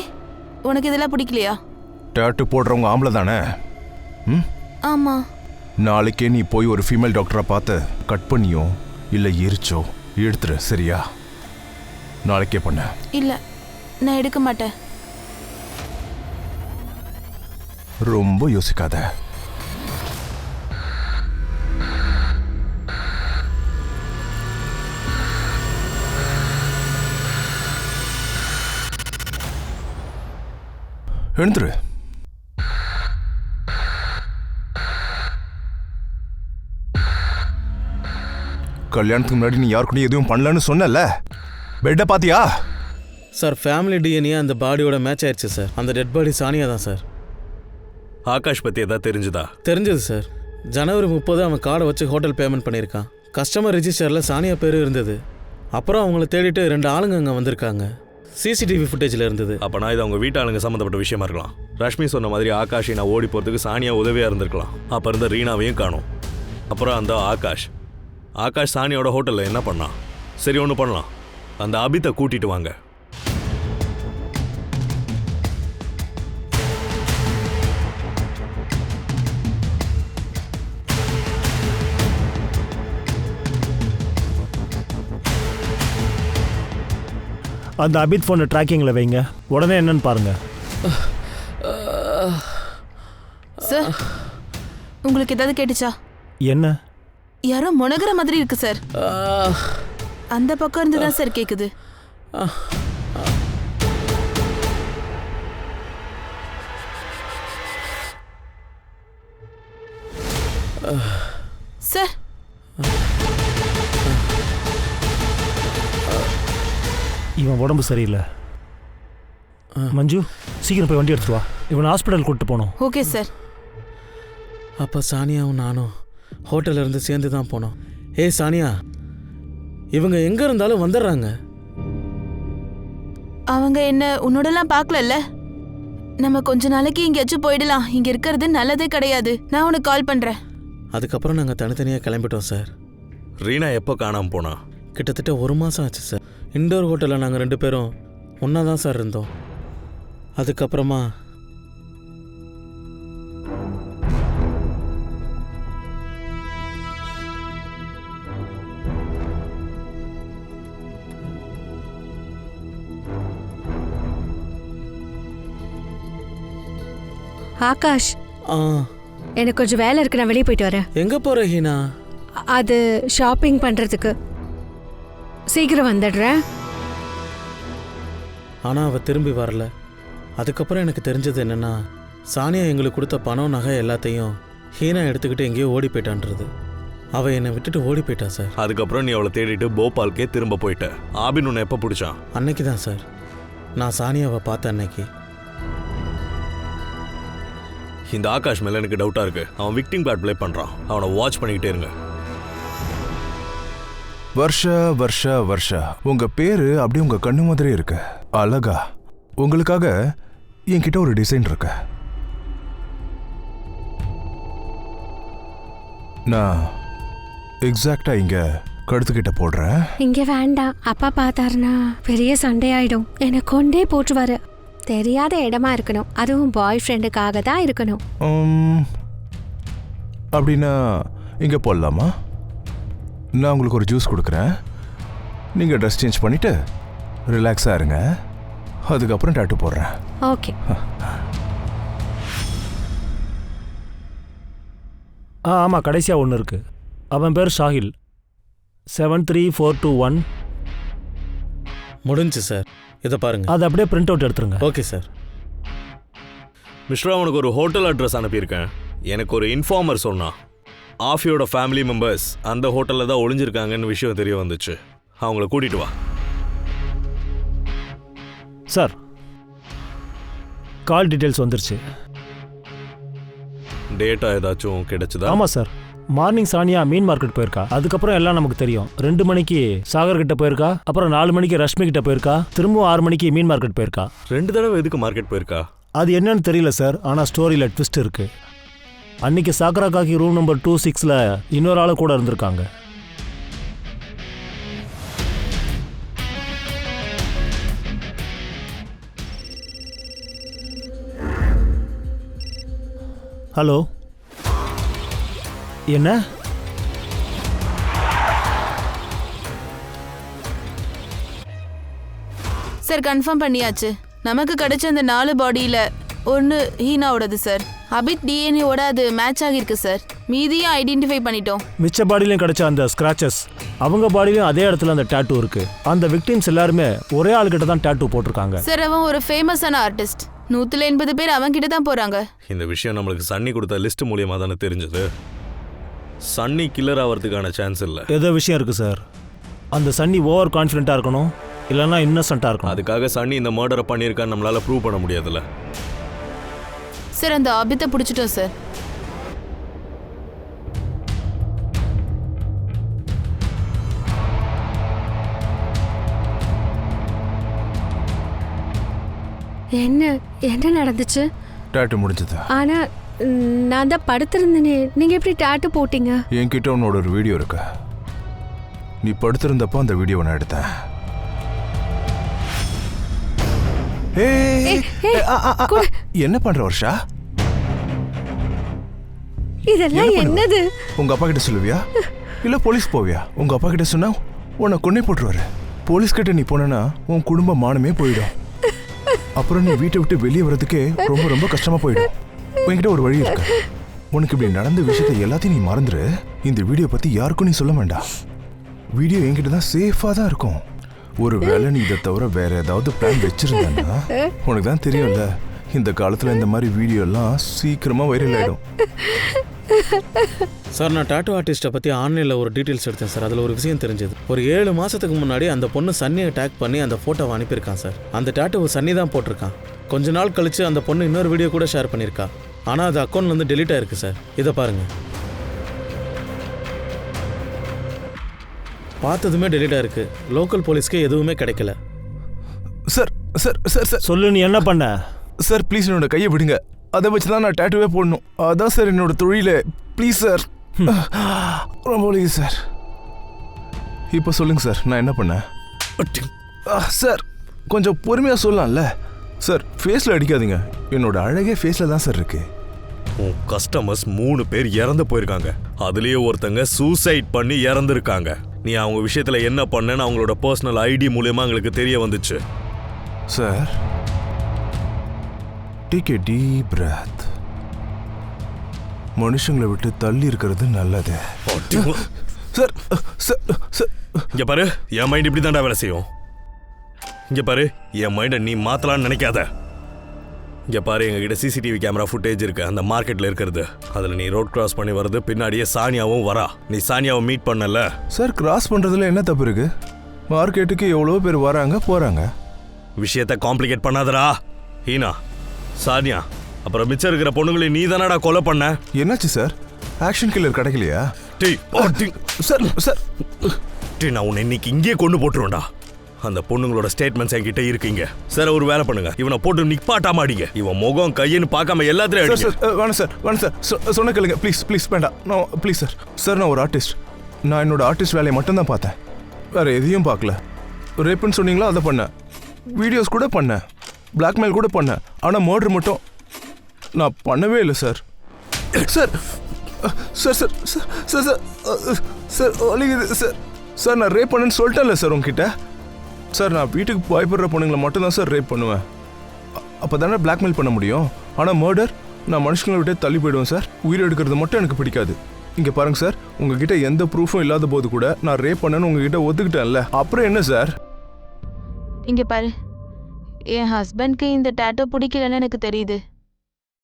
உனக்கு இதெல்லாம் பிடிக்கலையா? டேட்டு போடுறவங்க ஆம்பளை தானே? ம், ஆமா. நாளைக்கே நீ போய் ஒரு ஃபீமேல் டாக்டரை பார்த்து கட் பண்ணியோ இல்லை எரிச்சோ எடுத்துரு, சரியா? நாளைக்கே பண்ண. இல்ல, நான் எடுக்க மாட்டேன். ரொம்ப யோசிக்காத. எழுந்துரு. கல்யாணத்துக்கு முன்னாடி நீ யாருக்கும் எதுவும் பண்ணலன்னு சொன்னல, பெட்டை பாத்தியா? சார், ஃபேமிலி டிஎன்ஏ அந்த பாடியோட மேட்ச் ஆயிடுச்சு சார். அந்த டெட் பாடி சானியா தான் சார். ஆகாஷ் பத்தி ஏதாவது தெரிஞ்சுதா? தெரிஞ்சது சார். ஜனவரி 30 அவன் கார்டை வச்சு ஹோட்டல் பேமெண்ட் பண்ணியிருக்கான். கஸ்டமர் ரிஜிஸ்டரில் சானியா பேர் இருந்தது. அப்புறம் அவங்கள தேடிட்டு 2 ஆளுங்க அங்கே வந்திருக்காங்க. சிசிடிவி ஃபுட்டேஜில் இருந்தது. அப்பனா இது அவங்க வீட்டாளுங்க சம்மந்தப்பட்ட விஷயமா இருக்கலாம். ரஷ்மி சொன்ன மாதிரி ஆகாஷை நான் ஓடி போகிறதுக்கு சானியா உதவியாக இருந்திருக்கலாம். அப்போ இருந்த ரீனாவையும் காணும். அப்புறம் அந்த ஆகாஷ் சானியோட ஹோட்டலில் என்ன பண்ணான்? சரி, ஒன்று பண்ணலாம். அந்த அபித்தை கூட்டிட்டு வாங்க. அந்த அபித் ஃபோனை ட்ராக்கிங்கில் வைங்க. உடனே என்னன்னு பாருங்க. சார், உங்களுக்கு ஏதாவது கேட்டுச்சா? என்ன? யாரோ முனகிற மாதிரி இருக்கு சார். அந்த பக்கம் இருந்து தான் சார் கேக்குது. சார், இவன் உடம்பு சரியில்லை. மஞ்சு, சீக்கிரம் போய் வண்டி எடுத்துட்டு வா. இவனை ஹாஸ்பிட்டல் கூப்பிட்டு போனோம். Okay sir. அப்போ சானியாவும் நானும் ஹோட்டலில் இருந்து சேர்ந்து தான் போனோம். ஏய் சானியா, இவங்க எங்கே இருந்தாலும் வந்துடுறாங்க. அவங்க என்ன உன்னோடலாம் பார்க்கலல்ல? நம்ம கொஞ்ச நாளைக்கு எங்கேயாச்சும் போயிடலாம். இங்க இருக்கிறது நல்லதே கிடையாது. நான் உனக்கு கால் பண்றேன். அதுக்கப்புறம் நாங்கள் தனித்தனியாக கிளம்பிட்டோம் சார். ரீனா எப்போ காணாமல் போனா? கிட்டத்தட்ட 1 மாதம் ஆச்சு சார். இண்டோர் ஹோட்டலில் நாங்கள் 2 பேரும் ஒன்றா தான் சார் இருந்தோம். அதுக்கப்புறமா ஆகாஷ், எனக்கு கொஞ்சம் வேலை இருக்கு, நான் வெளியே போயிட்டு வரேன். எங்கே போகிற ஹீனா? அது ஷாப்பிங் பண்ணுறதுக்கு. சீக்கிரம் வந்துடுறேன். ஆனால் அவள் திரும்பி வரல. அதுக்கப்புறம் எனக்கு தெரிஞ்சது என்னென்னா, சானியா எங்களுக்கு கொடுத்த பணம், நகை எல்லாத்தையும் ஹீனா எடுத்துக்கிட்டு எங்கேயோ ஓடி போயிட்டான்றது. அவள் என்னை விட்டுட்டு ஓடி போயிட்டா சார். அதுக்கப்புறம் நீ அவளை தேடிட்டு போபால்கே திரும்ப போயிட்ட. ஆபின் உன்னை எப்போ பிடிச்சான்? அன்னைக்கு தான் சார் நான் சானியாவை பார்த்த அன்னைக்கு. இந்த ஆகாஷ் மேலே எனக்கு டவுட்டாக இருக்கு. அவன் விக்டிம் கார்டு ப்ளே பண்ணுறான். அவனை வாட்ச் பண்ணிக்கிட்டே இருங்க. வருஷா உங்க பேரு அப்படியே உங்க கண்ணு மாதிரி இருக்கு. அழகா. உங்களுக்காக என்கிட்ட ஒரு டிசைன் இருக்கு. நான் எக்ஸாக்டா இங்க கழுத்துக்கிட்ட போடுறேன். இங்க வேண்டாம், அப்பா பார்த்தாருன்னா பெரிய சண்டை ஆயிடும். எனக்கு கொண்டே போட்டுவாரு. தெரியாத இடமா இருக்கணும், அதுவும் பாய் ஃப்ரெண்டுக்காக தான் இருக்கணும். அப்படின்னா இங்க போடலாமா? நான் உங்களுக்கு ஒரு ஜூஸ் கொடுக்குறேன். நீங்கள் ட்ரெஸ் சேஞ்ச் பண்ணிவிட்டு ரிலாக்ஸாக இருங்க. அதுக்கப்புறம் டாட்டூ போடுறேன். ஓகே. ஆமாம், கடைசியாக ஒன்று இருக்குது. அவன் பேர் ஷாஹில். 73421. முடிஞ்சு சார், இதை பாருங்க. அதை அப்படியே பிரிண்ட் அவுட் எடுத்துருங்க. Okay sir. மிஸ்ரா, உனக்கு ஒரு ஹோட்டல் அட்ரஸ் அனுப்பியிருக்கேன். எனக்கு ஒரு இன்ஃபார்மர் சொன்னான், ஆஃபியோட ஃபேமிலி மெம்பர்ஸ் அந்த ஹோட்டலில் தான் ஒளிஞ்சிருக்காங்கன்னு விஷயம் தெரிய வந்துச்சு. அவங்கள கூட்டிட்டு வா. சார், கால் டீட்டெயில்ஸ் வந்துருச்சு. டேட்டா ஏதாச்சும் கிடைச்சதா? ஆமாம் சார், மார்னிங் சானியா மீன் மார்க்கெட் போயிருக்கா. அதுக்கப்புறம் எல்லாம் நமக்கு தெரியும். 2 மணிக்கு சாகர் கிட்ட போயிருக்கா, அப்புறம் 4 மணிக்கு ரஷ்மி கிட்ட போயிருக்கா, திரும்பவும் 6 மணிக்கு மீன் மார்க்கெட் போயிருக்கா. 2 தடவை எதுக்கு மார்க்கெட் போயிருக்கா? அது என்னன்னு தெரியல சார், ஆனால் ஸ்டோரியில் ட்விஸ்ட் இருக்கு. அன்னைக்கு சாக்கரா காக்கி ரூம் நம்பர் 26ல் இன்னொரு ஆளு கூட இருந்திருக்காங்க. ஹலோ, என்ன? சார் கன்ஃபார்ம் பண்ணியாச்சு. நமக்கு கிடைச்ச அந்த 4 பாடியில் ஒன்று ஹீனாவோடது சார். அபித் டிஎன்ஏவோட அது மேட்ச் ஆகியிருக்கு சார். மீதியும் ஐடென்டிஃபை பண்ணிட்டோம். மிச்ச பாடியிலையும் கிடைச்ச அந்த ஸ்க்ராச்சஸ், அவங்க பாடியிலையும் அதே இடத்துல அந்த டேட்டூ இருக்கு. அந்த விக்டிம்ஸ் எல்லாருமே ஒரே ஆள்கிட்ட தான் டேட்டூ போட்டிருக்காங்க. சார் அவன் ஒரு ஃபேமஸான ஆர்டிஸ்ட். 180 பேர் அவன்கிட்ட தான் போறாங்க. இந்த விஷயம் நம்மளுக்கு சன்னி கொடுத்த லிஸ்ட் மூலியமாக தானே தெரிஞ்சது. சன்னி கில்லர் ஆகிறதுக்கான சான்ஸ் இல்லை. ஏதோ விஷயம் இருக்கு சார். அந்த சன்னி ஓவர் கான்ஃபிடென்ட்டாக இருக்கணும், இல்லைன்னா இன்னசென்ட்டாக இருக்கணும். அதுக்காக சன்னி இந்த மர்டரை பண்ணியிருக்கான்னு நம்மளால ப்ரூவ் பண்ண முடியாதுல்ல. சார் அந்த அபித்தை பிடிச்சிட்டோம் சார். என்ன நடந்துச்சு? டேட்டு முடிஞ்சதா? ஆனா நான் தான் படுத்திருந்தேனே, நீங்க எப்படி டாட்டு போட்டீங்க? என்கிட்ட உன்னோட ஒரு வீடியோ இருக்கு. நீ படுத்திருந்தப்போ அந்த வீடியோ நான் எடுத்தேன். என்ன பண்ற வருஷா? இதெல்லாம் என்னது? உங்க அப்பா கிட்ட சொல்லுவியா இல்ல போலீஸ் போவியா? உங்க அப்பா கிட்ட சொன்னா உன்னை கொன்னே போட்டுருவாரு. போலீஸ் கிட்ட நீ போனா உன் குடும்ப மானமே போயிடும். அப்புறம் நீ வீட்டை விட்டு வெளியே வர்றதுக்கே ரொம்ப ரொம்ப கஷ்டமா போயிடும். உன்கிட்ட ஒரு வழி இருக்கு. உனக்கு இப்படி நடந்த விஷயத்தை எல்லாத்தையும் நீ மறந்துரு. இந்த வீடியோ பத்தி யாருக்கும் நீ சொல்ல வேண்டாம். வீடியோ என்கிட்ட தான் சேஃபா தான் இருக்கும். ஒரு வேளை நீ இதை தவிர வேற ஏதாவது பிளான் வச்சிருந்தா உனக்கு தான் தெரியும்ல, இந்த காலத்துல இந்த மாதிரி வீடியோ எல்லாம் சீக்கிரமா வைரல் ஆயிடும். சார், நான் டாட்டூ ஆர்டிஸ்ட்டை பற்றி ஆன்லைனில் ஒரு டீட்டெயில்ஸ் எடுத்தேன் சார். அதில் ஒரு விஷயம் தெரிஞ்சது. ஒரு 7 மாதத்துக்கு முன்னாடி அந்த பொண்ணு சன்னியை டேக் பண்ணி அந்த ஃபோட்டோவை அனுப்பியிருக்கான் சார். அந்த டாட்டூவை சன்னி தான் போட்டிருக்கான். கொஞ்ச நாள் கழிச்சு அந்த பொண்ணு இன்னொரு வீடியோ கூட ஷேர் பண்ணியிருக்கா. ஆனால் அது அக்கௌண்ட்லேருந்து டெலீட் ஆயிருக்கு சார். இதை பாருங்கள். பார்த்ததுமே டெலீட் ஆயிருக்கு. லோக்கல் போலீஸ்க்கு எதுவுமே கிடைக்கல. சார் சார் சார் சார் சொல்லு, நீ என்ன பண்ண? சார் ப்ளீஸ் என்னோட கையை விடுங்க. அதை வச்சு தான் நான் டேட்டூவே போடணும். அதான் சார் என்னோட தொழிலே. ப்ளீஸ் சார், ரொம்ப ப்ளீஸ் சார். இப்போ சொல்லுங்க சார், நான் என்ன பண்ணேன்? சார் கொஞ்சம் பொறுமையாக சொல்லலாம்ல சார். ஃபேஸில் அடிக்காதீங்க. என்னோட அழகே ஃபேஸில் தான் சார் இருக்கு. உன் கஸ்டமர்ஸ் 3 பேர் இறந்து போயிருக்காங்க. அதுலயே ஒருத்தங்க சூசைட் பண்ணி இறந்துருக்காங்க. நீ அவங்க விஷயத்துல என்ன பண்ணன்னு அவங்களோட பர்சனல் ஐடி மூலமா எங்களுக்கு தெரிய வந்துச்சு. Sir, take a deep breadth. மனுஷங்களை விட்டு தள்ளி இருக்கிறது நல்லது. சார் சார் இங்க பாரு, என் மைண்ட் இப்படி தான்டா வேலை செய்யும். இங்க பாரு, என் மைண்டை நீ மாத்தலான்னு நினைக்காத. இங்க பாரு, எங்ககிட்ட சிசிடிவி கேமரா ஃபுட்டேஜ் இருக்கு. அந்த மார்க்கெட்ல இருக்கிறது. அதுல நீ ரோட் கிராஸ் பண்ணி வருது, பின்னாடியே சானியாவும் வரா. நீ சானியாவை மீட் பண்ணல. சார், கிராஸ் பண்றதுல என்ன தப்பு இருக்கு? மார்க்கெட்டுக்கு எவ்வளோ பேர் வராங்க போறாங்க. விஷயத்தை காம்ப்ளிகேட் பண்ணாதடா. ஹீனா, சானியா, அப்புறம் மிச்சம் இருக்கிற பொண்ணுங்களை நீ தானடா கொலை பண்ண. என்னாச்சு சார்? ஆக்ஷன் கில்லர் கிடைக்கலையா? சார் சார், நான் உன்னை இன்னைக்கு இங்கேயே கொண்டு போட்டுருவேன்டா. அந்த பொண்ணுங்களோட ஸ்டேட்மெண்ட்ஸ் என்கிட்ட இருக்கீங்க. சார், ஒரு வேலை பண்ணுங்க, இவனை போட்டு நிப்பாட்டாம அடிங்க. இவன் முகம் கையின்னு பார்க்காம எல்லாத்துலயும் அடிங்க. வேணாம் சார், வேணாம் சார். சொன்ன கேளுங்க ப்ளீஸ், ப்ளீஸ் வேண்டாம். நான் ப்ளீஸ் சார். சார், நான் ஒரு ஆர்டிஸ்ட். நான் என்னோட ஆர்டிஸ்ட் வேலையை மட்டும்தான் பார்த்தேன், வேற எதையும் பார்க்கல. ரேப்புன்னு சொன்னீங்களா, அதை பண்ணேன். வீடியோஸ் கூட பண்ணேன், பிளாக்மெயில் கூட பண்ணேன். ஆனால் மர்டர் மட்டும் நான் பண்ணவே இல்லை sir. Sir sir sir sir sir sir வலிக்குது சார். சார், நான் ரேப் பண்ணேன்னு சொல்லிட்டேன்ல சார் உங்ககிட்ட. சார், நான் வீட்டுக்கு பயப்படுற பொண்ணுங்களை மட்டும்தான் சார் ரேப் பண்ணுவேன். அப்போ தானே பிளாக்மெயில் பண்ண முடியும். ஆனால் மர்டர், நான் மனுஷங்களை விட்டே தள்ளி போயிடுவேன் சார். உயிர் எடுக்கிறது மட்டும் எனக்கு பிடிக்காது. இங்க பாருங்க சார், உங்ககிட்ட எந்த ப்ரூஃபும் இல்லாத போது கூட நான் ரேப் பண்ணேன்னு உங்ககிட்ட ஒத்துக்கிட்டேன்ல, அப்புறம் என்ன சார்? இங்க பாரு, என் ஹஸ்பண்ட்க்கு இந்த டேட்டோ பிடிக்கலன்னு எனக்கு தெரியுது.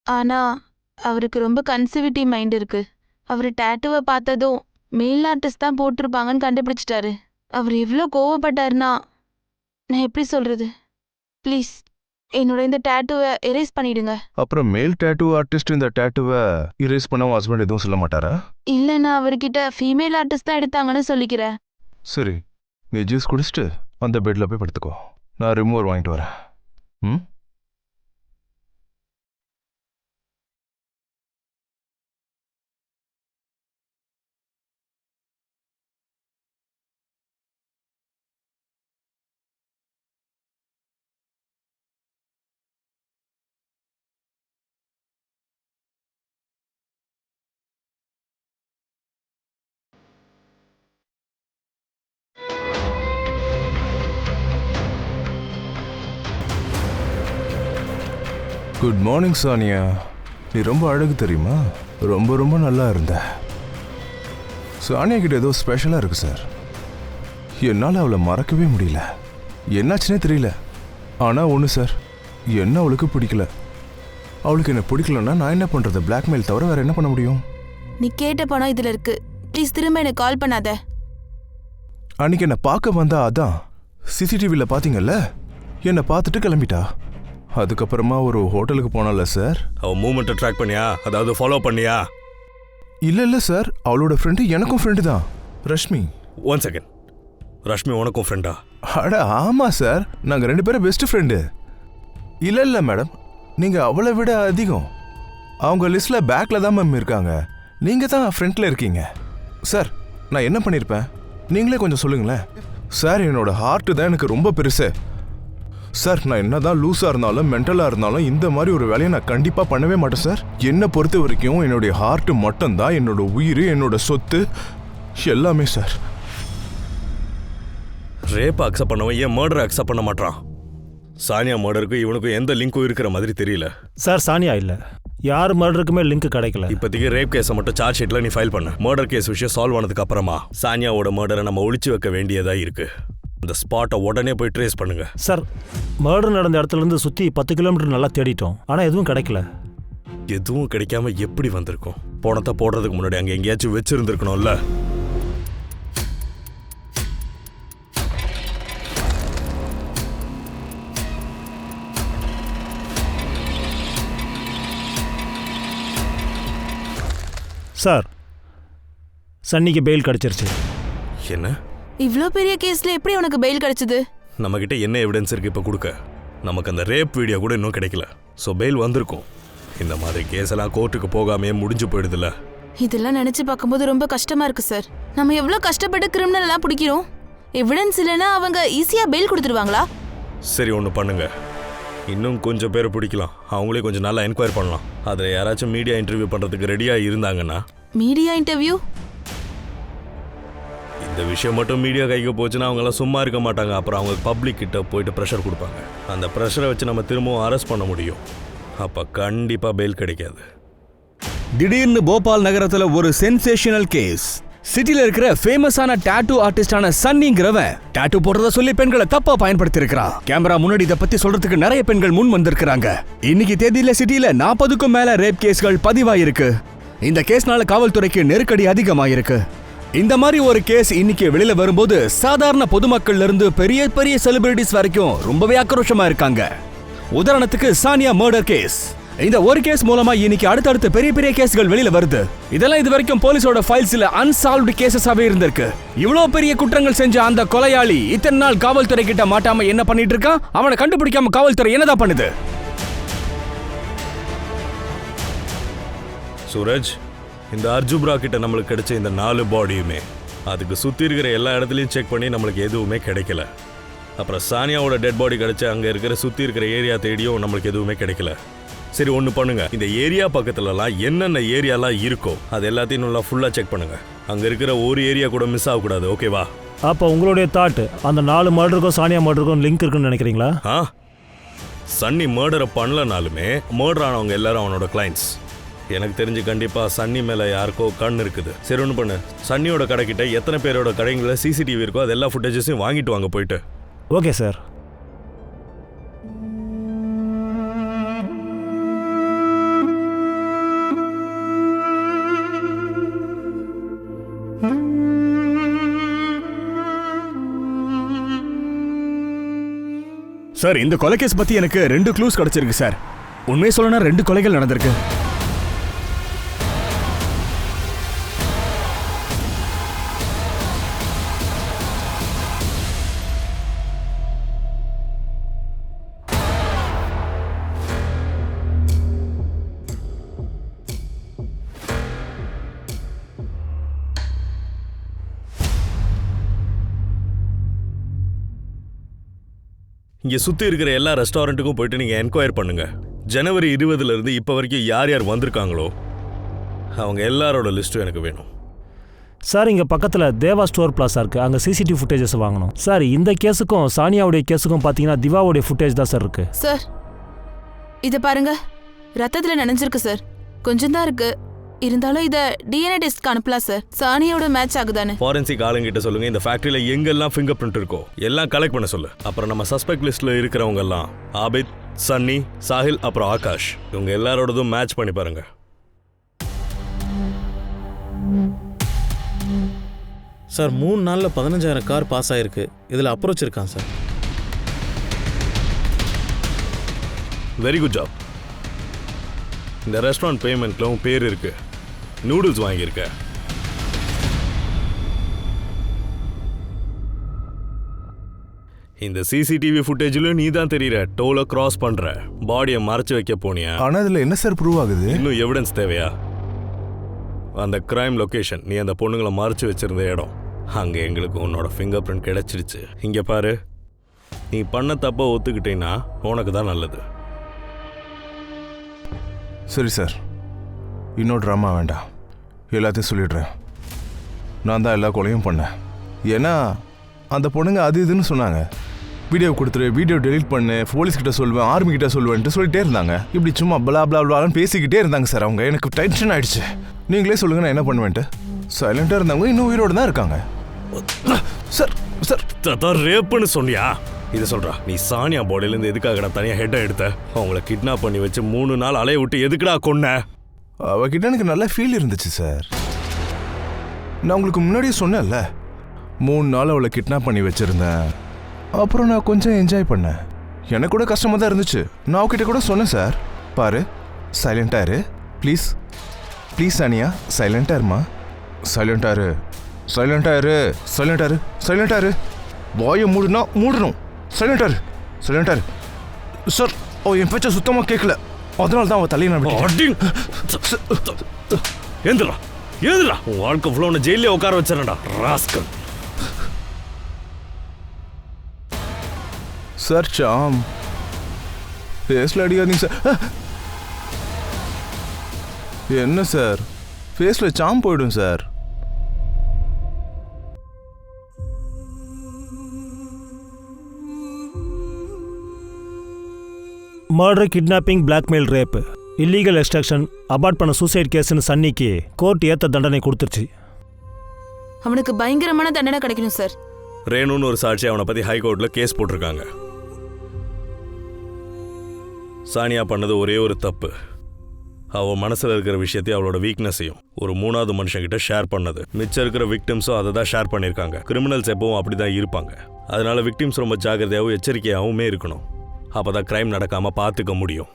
ஆனா அவருக்கு ரொம்ப கன்சர்வேட்டிவ் மைண்ட் இருக்கு. அவர் டேட்டோவை பார்த்ததும் மெயில் ஆர்டிஸ்ட் தான் போட்டிருப்பாங்கன்னு கண்டுபிடிச்சிட்டாரு. அவர் எவ்வளோ கோவப்பட்டாருன்னா நான் எப்படி சொல்றது? ப்ளீஸ் என்னோட இந்த டேட்டோவை எரேஸ் பண்ணிடுங்க. அப்புறம் மேல் டேட்டூ ஆர்டிஸ்ட் இந்த டேட்டூவை இரேஸ் பண்ண உன் ஹஸ்பண்ட் எதுவும் சொல்ல மாட்டாரா? இல்லை, நான் அவர்கிட்ட ஃபீமேல் ஆர்டிஸ்ட் தான் எடுத்தாங்கன்னு சொல்லிக்கிறேன். சரி, நீ ஜூஸ் குடிச்சிட்டு அந்த பெட்ல போய் படுத்துக்கோ. நான் ரிமூவர் வாங்கிட்டு வரேன். ம். Good morning Sania. நீ ரொம்ப அழகு தெரியுமா? ரொம்ப ரொம்ப நல்லா இருந்த. சானியா கிட்ட ஏதோ ஸ்பெஷலாக இருக்கு சார். என்னால் அவளை மறக்கவே முடியல. என்னாச்சுன்னே தெரியல. ஆனால் ஒன்று சார், என்ன அவளுக்கு பிடிக்கல. அவளுக்கு என்ன பிடிக்கலன்னா நான் என்ன பண்ணுறது? பிளாக்மெயில் தவிர வேற என்ன பண்ண முடியும்? நீ கேட்ட பணம் இதில் இருக்கு. ப்ளீஸ் திரும்ப எனக்கு கால் பண்ணாத. அன்னைக்கு என்னை பார்க்க வந்தா, அதான் சிசிடிவியில் பார்த்தீங்கல்ல, என்னை பார்த்துட்டு கிளம்பிட்டா. அதுக்கப்புறமா ஒரு ஹோட்டலுக்கு போனால சார். அவன் மூமெண்ட்டை ட்ராக் பண்ணியா? அதாவது ஃபாலோ பண்ணியா? இல்லை சார், அவளோட ஃப்ரெண்டு எனக்கும் ஃப்ரெண்டு தான், ரஷ்மி. 1 செகண்ட். ரஷ்மி உனக்கும் ஃப்ரெண்டா? அட ஆமாம் சார், நாங்கள் 2 பேரும் பெஸ்ட் ஃப்ரெண்டு. இல்லை மேடம், நீங்கள் அவளை விட அதிகம். அவங்க லிஸ்ட்டில் பேக்கில் தான் மேம் இருக்காங்க. நீங்கள் தான் ஃப்ரண்ட்டில் இருக்கீங்க. சார், நான் என்ன பண்ணியிருப்பேன் நீங்களே கொஞ்சம் சொல்லுங்களேன். சார், என்னோட ஹார்ட்டு தான் எனக்கு ரொம்ப பெருசு. சார், நான் என்னதான் லூஸாக இருந்தாலும் மென்டலாக இருந்தாலும் இந்த மாதிரி ஒரு வேலையை நான் கண்டிப்பாக பண்ணவே மாட்டேன் சார். என்னை பொறுத்த வரைக்கும் என்னுடைய ஹார்ட்டு மட்டும்தான் என்னோட உயிர், என்னோட சொத்து எல்லாமே சார். ரேப் அக்செப்ட் பண்ணவன் ஏன் மர்டரை அக்செப்ட் பண்ண மாட்டான்? சானியா மர்டருக்கும் இவனுக்கும் எந்த லிங்க்கும் இருக்கிற மாதிரி தெரியல சார். சானியா இல்லை, யார் மர்டருக்குமே லிங்க் கிடைக்கல. இப்போதைக்கு ரேப் கேஸை மட்டும் சார்ஜ் ஷீட்டில் நீ ஃபைல் பண்ண. மர்டர் கேஸ் விஷயம் சால்வ் ஆனதுக்கு அப்புறமா சானியாவோட மர்டரை நம்ம ஒழிச்சு வைக்க வேண்டியதா இருக்கு. அந்த ஸ்பாட்டை உடனே போய் ட்ரேஸ் பண்ணுங்க. சார், மர்டர் நடந்த இடத்துலேருந்து சுற்றி 10 கிலோமீட்டர் நல்லா தேடிட்டோம், ஆனால் எதுவும் கிடைக்கல. எதுவும் கிடைக்காம எப்படி வந்திருக்கும்? பணத்தை போடுறதுக்கு முன்னாடி அங்கே எங்கேயாச்சும் வச்சிருந்துருக்கணும்ல. சார், சன்னிக்கு பெயில் கிடைச்சிருச்சு. என்ன? இவ்ளோ பெரிய கேஸ்ல எப்படி உனக்கு பெயில் கிடைச்சது? நம்மகிட்ட என்ன எவிடன்ஸ் இருக்கு இப்போ கொடுக்க? நமக்கு அந்த ரேப் வீடியோ கூட இன்னும் கிடைக்கல. ஸோ பெயில் வந்திருக்கும். இந்த மாதிரி கேஸ் எல்லாம் கோர்ட்டுக்கு போகாமே முடிஞ்சு போயிடுதுல. இதெல்லாம் நினைச்சு பார்க்கும்போது ரொம்ப கஷ்டமா இருக்கு சார். நம்ம எவ்வளோ கஷ்டப்பட்டு கிரிமினல் எல்லாம் பிடிக்கிறோம். எவிடன்ஸ் இல்லைன்னா அவங்க ஈஸியா பெயில் கொடுத்துருவாங்களா? சரி, ஒன்று பண்ணுங்க. இன்னும் கொஞ்சம் பேரை பிடிக்கலாம். அவங்களே கொஞ்சம் நல்லா என்கொயரி பண்ணலாம். அதில் யாராச்சும் மீடியா இன்டர்வியூ பண்ணுறதுக்கு ரெடியாக இருந்தாங்கன்னா. Media interview? இந்த விஷயம் மட்டும் மீடியா கைக்கு போச்சுன்னா அவங்களாம் சும்மா இருக்க மாட்டாங்க. அப்புறம் அவங்க பப்ளிக் கிட்ட போயிட்டு ப்ரெஷர் கொடுப்பாங்க. அந்த ப்ரெஷரை வச்சு நம்ம திரும்பவும் அரெஸ்ட் பண்ண முடியும். அப்போ கண்டிப்பாக பெயில் கிடைக்காது. திடீர்னு போபால் நகரத்துல ஒரு சென்சேஷனல் கேஸ். சிட்டில இருக்கிற ஃபேமஸான டாட்டூ ஆர்டிஸ்டான சன்னிங்கிறவன் டாட்டூ போடுறத சொல்லி பெண்களை தப்பா பயன்படுத்தி இருக்கிறான். கேமரா முன்னாடி இதை பத்தி சொல்றதுக்கு நிறைய பெண்கள் முன் வந்திருக்கிறாங்க. இன்னைக்கு தேதியில சிட்டில 40க்கும் மேல ரேப் கேஸ்கள் பதிவாயிருக்கு. இந்த கேஸ்னால காவல்துறைக்கு நெருக்கடி அதிகமாயிருக்கு. இந்த மாதிரி ஒரு கேஸ் இன்னைக்கு வெளியில வரும்போது சாதாரண பொதுமக்கள்ல இருந்து பெரிய பெரிய செலிபிரிட்டிஸ் வரைக்கும் ரொம்பவே ஆக்ரோஷமா இருக்காங்க. உதாரணத்துக்கு சானியா மர்டர் கேஸ். இந்த ஒரு கேஸ் மூலமா இன்னைக்கு அடுத்தடுத்து பெரிய பெரிய கேஸ்கள் வெளியில வருது. இதெல்லாம் இது வரைக்கும் போலீஸோட ஃபைல்ஸ்ல அன்சால்வ்டு கேசஸாவே இருந்திருக்கு. இவ்வளவு பெரிய குற்றங்கள் செஞ்ச அந்த கொலையாளி இத்தனை நாள் காவல்துறை கிட்ட மாட்டாம என்ன பண்ணிட்டு இருக்கான்? அவனை கண்டுபிடிக்காம காவல்துறை என்னதான் பண்ணுது? சூரஜ், இந்த அர்ஜுப்ரா கிட்ட நம்மளுக்கு கிடைச்ச இந்த 4 பாடியுமே அதுக்கு சுற்றி இருக்கிற எல்லா இடத்துலையும் செக் பண்ணி நம்மளுக்கு எதுவுமே கிடைக்கல. அப்புறம் சானியாவோட டெட் பாடி கிடைச்ச அங்கே இருக்கிற சுற்றி இருக்கிற ஏரியா தேடியும் நம்மளுக்கு எதுவுமே கிடைக்கல. சரி, ஒன்று பண்ணுங்க. இந்த ஏரியா பக்கத்துலலாம் என்னென்ன ஏரியாலாம் இருக்கோ அது எல்லாத்தையும் நல்லா ஃபுல்லாக செக் பண்ணுங்க. அங்கே இருக்கிற ஒரு ஏரியா கூட மிஸ் ஆகக்கூடாது. ஓகேவா? அப்போ உங்களுடைய தாட் அந்த 4 மர்டருக்கும் சானியா மர்டருக்கும் லிங்க் இருக்குன்னு நினைக்கிறீங்களா? சன்னி மர்டரை பண்ணலனாலுமே மர்டர் ஆனவங்க எல்லாரும் அவனோட கிளைண்ட்ஸ். எனக்கு தெரிஞ்சு கண்டிப்பா சன்னி மேல யாருக்கோ கண் இருக்குது. சரி ஒன்று பண்ணு, சன்னியோட கடைக்கிட்ட எத்தனை பேரோட கடைங்களில் சிசிடிவி இருக்கோ அது எல்லா ஃபுட்டேஜஸையும் வாங்கிட்டு வாங்க போயிட்டு. Okay sir. சார், இந்த கொலை கேஸ் பத்தி எனக்கு 2 க்ளூஸ் கிடைச்சிருக்கு சார். உண்மையை சொல்லணும்னா 2 கொலைகள் நடந்திருக்கு. இங்கே சுற்றி இருக்கிற எல்லா ரெஸ்டாரண்ட்டுக்கும் போயிட்டு நீங்கள் என்கொயர் பண்ணுங்க. ஜனவரி 20 இப்போ வரைக்கும் யார் யார் வந்திருக்காங்களோ அவங்க எல்லாரோட லிஸ்ட்டும் எனக்கு வேணும். சார், இங்கே பக்கத்தில் தேவா ஸ்டோர் பிளாஸா இருக்குது, அங்கே சிசிடிவி ஃபுட்டேஜஸ் வாங்கணும். சார், இந்த கேஸுக்கும் சானியாவுடைய கேஸுக்கும் பார்த்தீங்கன்னா திவாவுடைய ஃபுட்டேஜ் தான் சார் இருக்குது. சார், இதை பாருங்க, ரத்தத்தில் நனைஞ்சிருக்கு சார். கொஞ்சம் தான் இருக்கு. இருந்தாலும் இதை டிஎன்ஏ டெஸ்ட்க்கு அனுப்பலாம் சார். சானியோட மேட்ச் ஆகுதானே? ஃபாரன்சிக் ஆளுங்கிட்ட சொல்லுங்க, இந்த ஃபேக்டரியில எங்கெல்லாம் ஃபிங்கர் பிரிண்ட் இருக்கோ எல்லாம் கலெக்ட் பண்ண சொல்லு. அப்புறம் நம்ம சஸ்பெக்ட் லிஸ்ட்ல இருக்கிறவங்க எல்லாம் ஆபித், சன்னி, சாஹில், அப்புறம் ஆகாஷ், இவங்க எல்லாரோடதும் மேட்ச் பண்ணி பாருங்க. சார் 3 நாளில் 15,000 கார் பாஸ் ஆயிருக்கு. இதில் அப்ரோச் இருக்கான் சார். Very good job. இந்த ரெஸ்டாரண்ட் பேமெண்ட்ல உன் பேர் இருக்கு. நூடுல்ஸ் வாங்கியிருக்க. இந்த சிசிடிவி ஃபுட்டேஜ்ல நீ தான் தெரியற. டோல கிராஸ் பண்ற, பாடியை மறைச்சு வைக்க போனியா? ஆனா இதுல என்ன சார் ப்ரூவ் ஆகுது? இன்னும் எவிடன்ஸ் தேவையா? அந்த கிரைம் லொகேஷன், நீ அந்த பொண்ணுங்களை மறைச்சு வச்சிருந்த இடம், அங்க எங்களுக்கு உன்னோட ஃபிங்கர் பிரிண்ட் கிடைச்சிருச்சு. இங்க பாரு, நீ பண்ண தப்ப ஒத்துக்கிட்டீங்கன்னா உனக்கு தான் நல்லது. சரி சார், இன்னொரு ட்ராமா வேண்டாம், எல்லாத்தையும் சொல்லிடுறேன். நான் தான் எல்லா கொலையும் பண்ணேன். ஏன்னா அந்த பொண்ணுங்க அது இதுன்னு சொன்னாங்க. வீடியோ கொடுத்துரு, வீடியோ டெலீட் பண்ணு, போலீஸ்கிட்ட சொல்லுவேன், ஆர்மி கிட்ட சொல்லுவேன்ட்டு சொல்லிட்டே இருந்தாங்க. இப்படி சும்மா பலா பலா பலான்னு பேசிக்கிட்டே இருந்தாங்க சார். அவங்க எனக்கு டென்ஷன் ஆயிடுச்சு. நீங்களே சொல்லுங்க நான் என்ன பண்ணுவேன்ட்டு. சைலண்டாக இருந்தவங்க இன்னும் உயிரோடு தான் இருக்காங்க. சார் சார் அதான் ரேப்புன்னு சொன்னியா? இதை சொல்றா, நீ சானியா பாடியிலேருந்து எதுக்காக நான் தனியாக ஹெட்டை எடுத்த? அவங்கள கிட்னாப் பண்ணி வச்சு 3 நாள் அலைய விட்டு எதுக்குடா கொன்ன? அவகிட்ட எனக்கு நல்ல ஃபீல் இருந்துச்சு சார். நான் உங்களுக்கு முன்னாடியே சொன்னேன்ல, 3 நாள் அவளை கிட்னாப் பண்ணி வச்சிருந்தேன். அப்புறம் நான் கொஞ்சம் என்ஜாய் பண்ணேன். எனக்கு கூட கஷ்டமாக தான் இருந்துச்சு. நான் அவகிட்ட கூட சொன்னேன், சார் பாரு, சைலண்டாக இரு ப்ளீஸ், ப்ளீஸ் சானியா, சைலண்டாக இருமா, சைலண்டாக இரு, சைலண்டாக இரு, சைலண்டாக இரு, சைலண்டாக இரு, வாயை மூடணும், சைலண்டாக இரு, சைலண்டாக இரு. சார், அவள் என் பேச்சை சுத்தமாக கேட்கல, அதனால தான் அவள் தலையை நான் ஏந்திரா ஏந்திரா, உன் வாழ்க்கை ஃபுல்லாக உன்னை ஜெயிலே உட்கார வச்சிடறா ராஸ்கல். சார் சாம் ஃபேஸில் அடிக்காதீங்க சார். என்ன சார், ஃபேஸில் சாம் போயிடும் sir. Murder, kidnapping, blackmail, rape, illegal extraction, abort பண்ண சூசைட் கேஸ்னு சன்னிக்கு கோர்ட் ஏற்ற தண்டனை கொடுத்துருச்சு. அவனுக்கு பயங்கரமான தண்டனை கிடைக்கணும் சார். ரேணுன்னு ஒரு சாட்சி அவனை பற்றி ஹைகோர்ட்டில் கேஸ் போட்டிருக்காங்க. சானியா பண்ணது ஒரே ஒரு தப்பு, அவள் மனசில் இருக்கிற விஷயத்தையும் அவளோட வீக்னஸையும் ஒரு 3வது மனுஷங்கிட்ட ஷேர் பண்ணது. மிச்சம் இருக்கிற விக்டிம்ஸும் அதை தான் ஷேர் பண்ணியிருக்காங்க. கிரிமினல்ஸ் எப்பவும் அப்படி தான் இருப்பாங்க. அதனால விக்டிம்ஸ் ரொம்ப ஜாக்கிரதையாகவும் எச்சரிக்கையாகவுமே இருக்கணும். அப்போ தான் க்ரைம் நடக்காமல் பார்த்துக்க முடியும்.